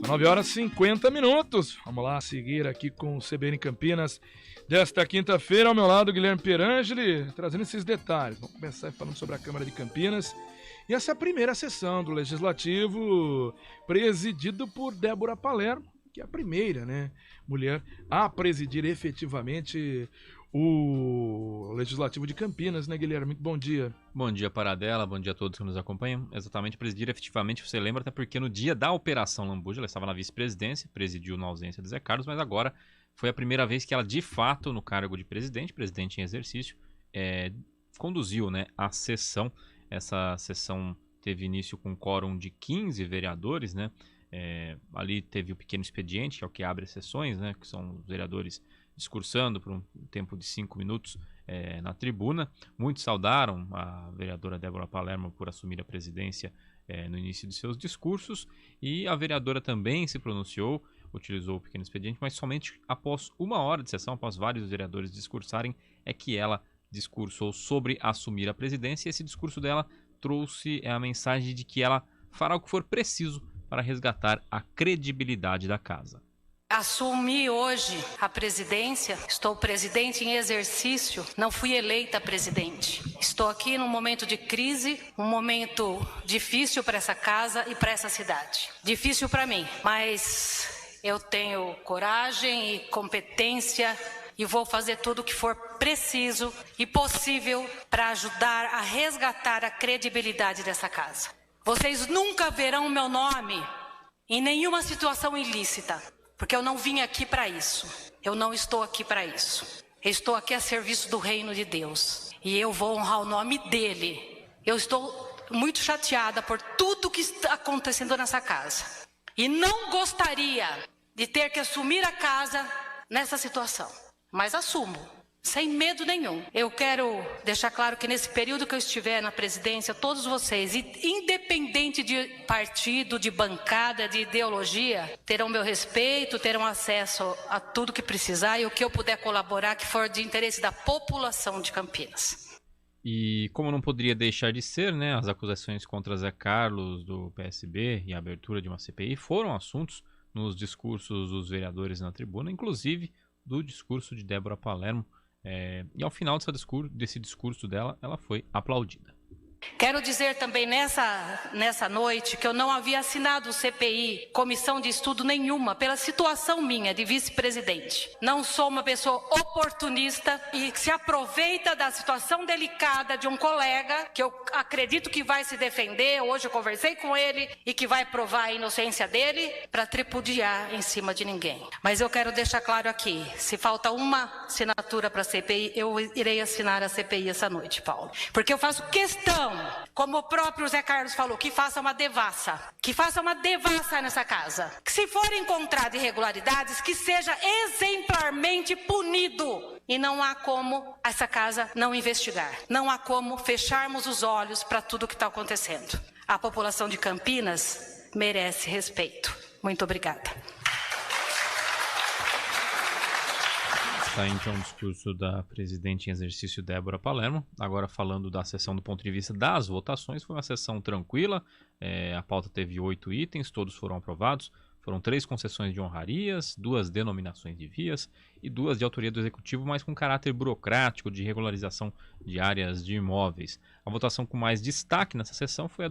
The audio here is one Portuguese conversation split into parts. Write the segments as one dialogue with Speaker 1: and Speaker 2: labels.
Speaker 1: 9 horas e 50 minutos. Vamos lá seguir aqui com o CBN Campinas desta quinta-feira. Ao meu lado, Guilherme Pierangeli, trazendo esses detalhes. Vamos começar falando sobre a Câmara de Campinas. E essa é a primeira sessão do Legislativo, presidido por Débora Palermo, que é a primeira, mulher a presidir efetivamente o Legislativo de Campinas, Guilherme? Muito bom dia.
Speaker 2: Bom dia, Paradela, bom dia a todos que nos acompanham. Exatamente, presidir efetivamente, você lembra, até porque no dia da Operação Lambuja ela estava na vice-presidência, presidiu na ausência de Zé Carlos, mas agora foi a primeira vez que ela, de fato, no cargo de presidente em exercício, conduziu a sessão. Essa sessão teve início com um quórum de 15 vereadores, ali teve o pequeno expediente, que é o que abre as sessões, que são os vereadores discursando por um tempo de 5 minutos na tribuna. Muitos saudaram a vereadora Débora Palermo por assumir a presidência no início de seus discursos, e a vereadora também se pronunciou, utilizou o pequeno expediente, mas somente após 1 hora de sessão, após vários vereadores discursarem, é que ela discursou sobre assumir a presidência, e esse discurso dela trouxe a mensagem de que ela fará o que for preciso para resgatar a credibilidade da casa.
Speaker 3: Assumi hoje a presidência, estou presidente em exercício, não fui eleita presidente. Estou aqui num momento de crise, um momento difícil para essa casa e para essa cidade. Difícil para mim, mas eu tenho coragem e competência e vou fazer tudo o que for preciso e possível para ajudar a resgatar a credibilidade dessa casa. Vocês nunca verão meu nome em nenhuma situação ilícita, porque eu não vim aqui para isso. Eu não estou aqui para isso. Eu estou aqui a serviço do reino de Deus. E eu vou honrar o nome dele. Eu estou muito chateada por tudo que está acontecendo nessa casa. E não gostaria de ter que assumir a casa nessa situação. Mas assumo, sem medo nenhum. Eu quero deixar claro que nesse período que eu estiver na presidência, todos vocês, independente de partido, de bancada, de ideologia, terão meu respeito, terão acesso a tudo que precisar e o que eu puder colaborar que for de interesse da população de Campinas.
Speaker 2: E como não poderia deixar de ser, as acusações contra Zé Carlos do PSB e a abertura de uma CPI foram assuntos nos discursos dos vereadores na tribuna, inclusive do discurso de Débora Palermo. E ao final desse discurso dela, ela foi aplaudida.
Speaker 3: Quero dizer também nessa noite que eu não havia assinado o CPI, comissão de estudo nenhuma, pela situação minha de vice-presidente. Não sou uma pessoa oportunista e que se aproveita da situação delicada de um colega que eu acredito que vai se defender. Hoje eu conversei com ele e que vai provar a inocência dele para tripudiar em cima de ninguém. Mas eu quero deixar claro aqui, se falta uma assinatura para a CPI, eu irei assinar a CPI essa noite, Paulo. Porque eu faço questão, como o próprio Zé Carlos falou, que faça uma devassa. Que faça uma devassa nessa casa. Que se for encontrado irregularidades, que seja exemplarmente punido. E não há como essa casa não investigar. Não há como fecharmos os olhos para tudo que está acontecendo. A população de Campinas merece respeito. Muito obrigada.
Speaker 2: Está então o discurso da presidente em exercício Débora Palermo. Agora falando da sessão do ponto de vista das votações, foi uma sessão tranquila. A pauta teve 8 itens, todos foram aprovados. Foram 3 concessões de honrarias, 2 denominações de vias e 2 de autoria do Executivo, mas com caráter burocrático de regularização de áreas de imóveis. A votação com mais destaque nessa sessão foi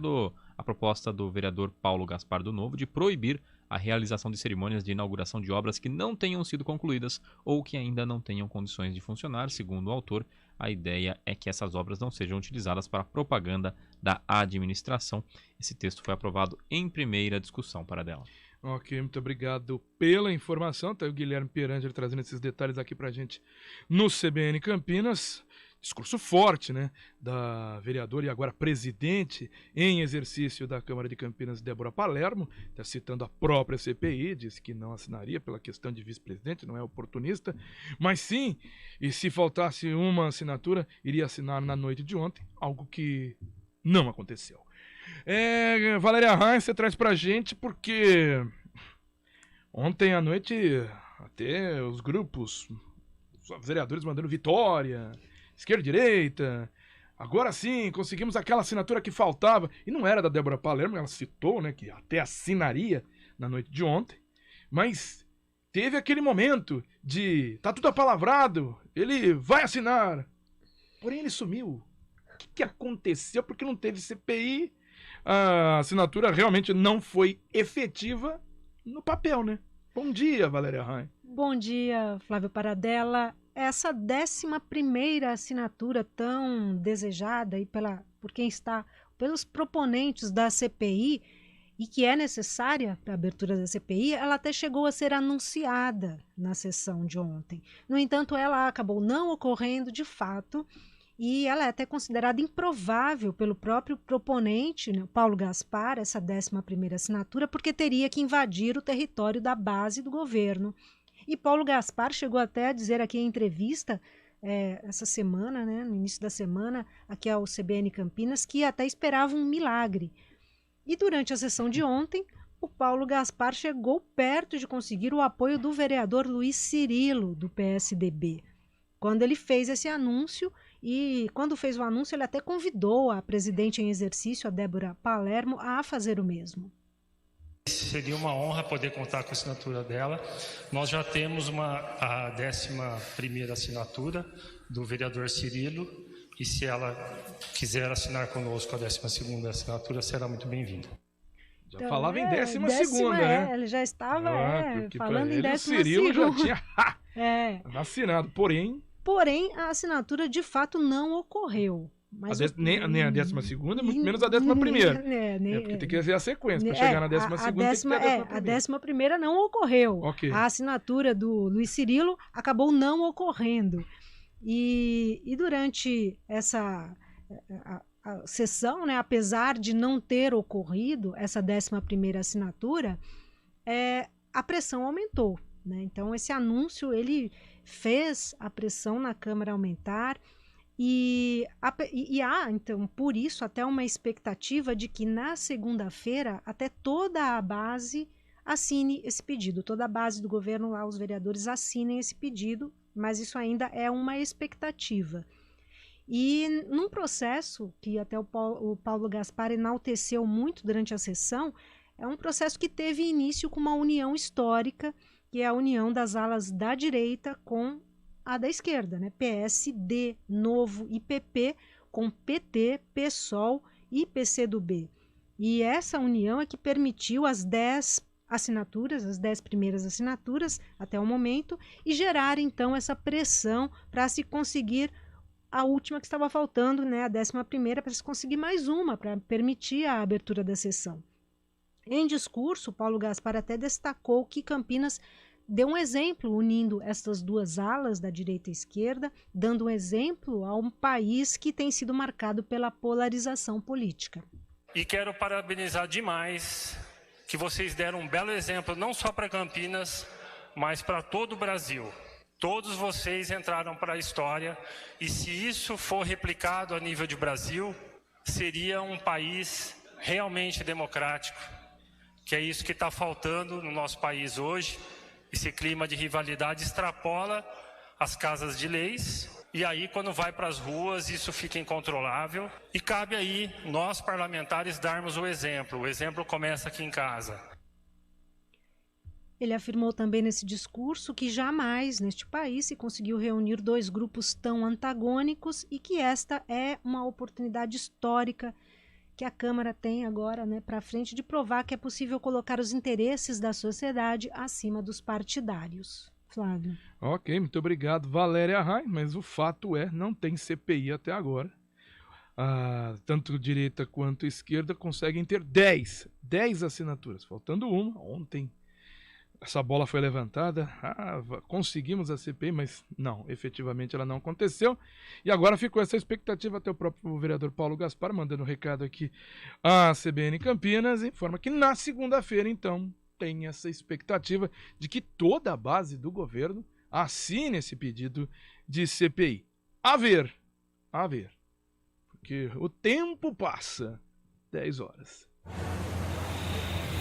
Speaker 2: a proposta do vereador Paulo Gaspar do Novo de proibir a realização de cerimônias de inauguração de obras que não tenham sido concluídas ou que ainda não tenham condições de funcionar. Segundo o autor, a ideia é que essas obras não sejam utilizadas para propaganda da administração. Esse texto foi aprovado em primeira discussão. Paradela.
Speaker 1: Ok, muito obrigado pela informação. Tá aí o Guilherme Pierangeli trazendo esses detalhes aqui pra gente no CBN Campinas. Discurso forte, da vereadora e agora presidente em exercício da Câmara de Campinas, Débora Palermo, está citando a própria CPI, disse que não assinaria pela questão de vice-presidente, não é oportunista, mas sim, e se faltasse uma assinatura, iria assinar na noite de ontem, algo que não aconteceu. Valéria Heinz, você traz pra gente, porque ontem à noite até os grupos, os vereadores mandando vitória, esquerda e direita, agora sim, conseguimos aquela assinatura que faltava, e não era da Débora Palermo, ela citou, que até assinaria na noite de ontem, mas teve aquele momento de tá tudo apalavrado, ele vai assinar, porém ele sumiu. O que aconteceu? Porque não teve CPI, a assinatura realmente não foi efetiva no papel, né? Bom dia, Valéria Rain.
Speaker 4: Bom dia, Flávio Paradella. Essa 11ª assinatura tão desejada aí pelos proponentes da CPI e que é necessária para a abertura da CPI, ela até chegou a ser anunciada na sessão de ontem. No entanto, ela acabou não ocorrendo de fato e ela é até considerada improvável pelo próprio proponente, né, Paulo Gaspar, essa 11ª assinatura, porque teria que invadir o território da base do governo. E Paulo Gaspar chegou até a dizer aqui em entrevista, essa semana, né, no início da semana, aqui ao CBN Campinas, que até esperava um milagre. E durante a sessão de ontem, o Paulo Gaspar chegou perto de conseguir o apoio do vereador Luiz Cirilo, do PSDB. Quando ele fez esse anúncio, e quando fez o anúncio, ele até convidou a presidente em exercício, a Débora Palermo, a fazer o mesmo.
Speaker 5: Seria uma honra poder contar com a assinatura dela. Nós já temos a 11ª assinatura do vereador Cirilo, e se ela quiser assinar conosco a 12ª assinatura, será muito bem-vinda.
Speaker 1: Já então, falava em 12ª, né?
Speaker 4: Ele já estava falando em 12ª.
Speaker 1: O Cirilo já tinha assinado, porém, a assinatura de fato não ocorreu. Mas nem a 12ª, muito menos a 11ª. Porque tem que ver a sequência. Para chegar na 12ª,
Speaker 4: a 11ª não ocorreu.
Speaker 1: Okay.
Speaker 4: A assinatura do Luiz Cirilo acabou não ocorrendo. E durante essa a sessão, né, apesar de não ter ocorrido essa 11ª assinatura, a pressão aumentou. Né? Então, esse anúncio ele fez a pressão na Câmara aumentar. E há, então, por isso, até uma expectativa de que na segunda-feira até toda a base assine esse pedido, toda a base do governo lá, os vereadores assinem esse pedido, mas isso ainda é uma expectativa. E num processo que até o Paulo Gaspar enalteceu muito durante a sessão, é um processo que teve início com uma união histórica, que é a união das alas da direita com a da esquerda, né? PSD, Novo e PP, com PT, PSOL e PCdoB. E essa união é que permitiu as 10 assinaturas, as 10 primeiras assinaturas até o momento, e gerar então essa pressão para se conseguir a última que estava faltando, né? A 11ª, para se conseguir mais uma, para permitir a abertura da sessão. Em discurso, Paulo Gaspar até destacou que Campinas deu um exemplo unindo estas duas alas da direita e esquerda, dando um exemplo a um país que tem sido marcado pela polarização política.
Speaker 5: E quero parabenizar demais que vocês deram um belo exemplo não só para Campinas, mas para todo o Brasil. Todos vocês entraram para a história e se isso for replicado a nível de Brasil, seria um país realmente democrático, que é isso que está faltando no nosso país hoje. Esse clima de rivalidade extrapola as casas de leis e aí quando vai para as ruas isso fica incontrolável e cabe aí nós parlamentares darmos o exemplo começa aqui em casa.
Speaker 4: Ele afirmou também nesse discurso que jamais neste país se conseguiu reunir dois grupos tão antagônicos e que esta é uma oportunidade histórica que a Câmara tem agora, né, para frente, de provar que é possível colocar os interesses da sociedade acima dos partidários. Flávio.
Speaker 1: Ok, muito obrigado, Valéria Rain, mas o fato não tem CPI até agora. Tanto direita quanto esquerda conseguem ter 10 assinaturas, faltando uma. Ontem essa bola foi levantada, conseguimos a CPI, mas não, efetivamente ela não aconteceu. E agora ficou essa expectativa, até o próprio vereador Paulo Gaspar mandando um recado aqui à CBN Campinas, informa que na segunda-feira, então, tem essa expectativa de que toda a base do governo assine esse pedido de CPI. A ver, porque o tempo passa. 10 horas.